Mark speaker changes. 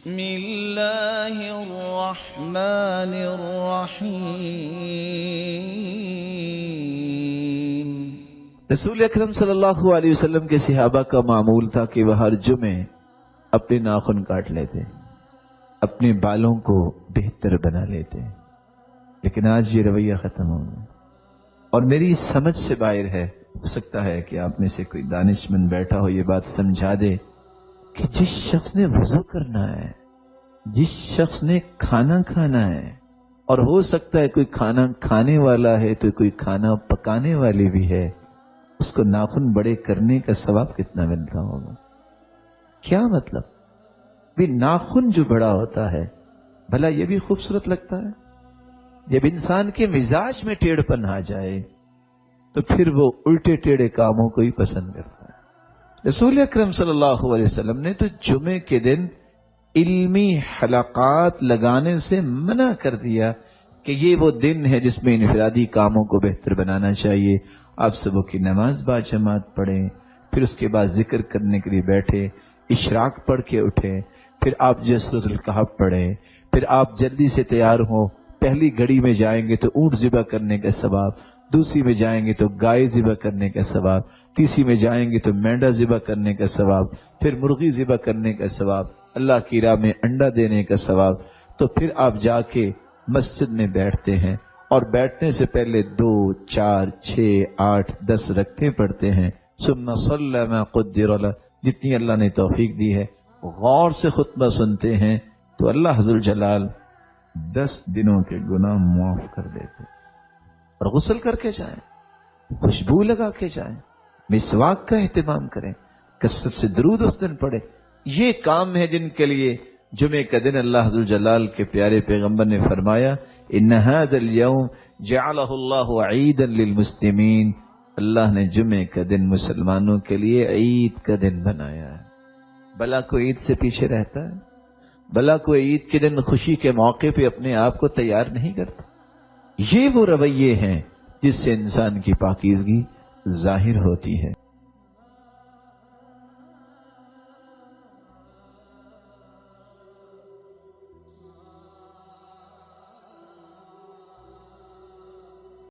Speaker 1: بسم اللہ الرحمن الرحیم۔
Speaker 2: رسول اکرم صلی اللہ علیہ وسلم کے صحابہ کا معمول تھا کہ وہ ہر جمعے اپنے ناخن کاٹ لیتے، اپنے بالوں کو بہتر بنا لیتے، لیکن آج یہ رویہ ختم ہو گیا اور میری سمجھ سے باہر ہے۔ ہو سکتا ہے کہ آپ میں سے کوئی دانش مند بیٹھا ہو یہ بات سمجھا دے کہ جس شخص نے وضو کرنا ہے، جس شخص نے کھانا کھانا ہے، اور ہو سکتا ہے کوئی کھانا کھانے والا ہے تو کوئی کھانا پکانے والی بھی ہے، اس کو ناخن بڑے کرنے کا ثواب کتنا ملتا ہوگا؟ کیا مطلب؟ بھی ناخن جو بڑا ہوتا ہے بھلا یہ بھی خوبصورت لگتا ہے؟ جب انسان کے مزاج میں ٹیڑھ پن آ جائے تو پھر وہ الٹے ٹیڑھے کاموں کو ہی پسند کرتا ہے۔ رسول اکرم صلی اللہ علیہ وسلم نے تو جمعے کے دن علمی حلقات لگانے سے منع کر دیا کہ یہ وہ دن ہے جس میں انفرادی کاموں کو بہتر بنانا چاہیے۔ آپ صبح کی نماز باجماعت پڑھیں، پھر اس کے بعد ذکر کرنے کے لیے بیٹھے، اشراق پڑھ کے اٹھیں، پھر آپ جسرۃ الکہف پڑھیں، پھر آپ جلدی سے تیار ہوں۔ پہلی گھڑی میں جائیں گے تو اونٹ ذبح کرنے کا ثواب، دوسری میں جائیں گے تو گائے ذبح کرنے کا ثواب، تیسری میں جائیں گے تو مینڈا ذبح کرنے کا ثواب، پھر مرغی ذبح کرنے کا ثواب، اللہ کی راہ میں انڈا دینے کا ثواب۔ تو پھر آپ جا کے مسجد میں بیٹھتے ہیں اور بیٹھنے سے پہلے 2، 4، 6، 8، 10 رکعتیں پڑھتے ہیں۔ ثم صلی ما قدر له، جتنی اللہ نے توفیق دی ہے غور سے خطبہ سنتے ہیں تو اللہ ذو الجلال 10 دنوں کے گناہ معاف کر دیتے۔ اور غسل کر کے جائیں، خوشبو لگا کے جائیں، مسواک کا اہتمام کریں، کثرت سے درود اس دن پڑھیں۔ یہ کام ہے جن کے لیے جمعے کا دن اللہ ذو الجلال کے پیارے پیغمبر نے فرمایا ان هذا اليوم جعله الله عیدا للمسلمین، اللہ نے جمعے کا دن مسلمانوں کے لیے عید کا دن بنایا ہے۔ بھلا کوئی عید سے پیچھے رہتا ہے؟ بھلا کوئی عید کے دن خوشی کے موقع پہ اپنے آپ کو تیار نہیں کرتا؟ یہ وہ رویے ہیں جس سے انسان کی پاکیزگی ظاہر ہوتی ہے۔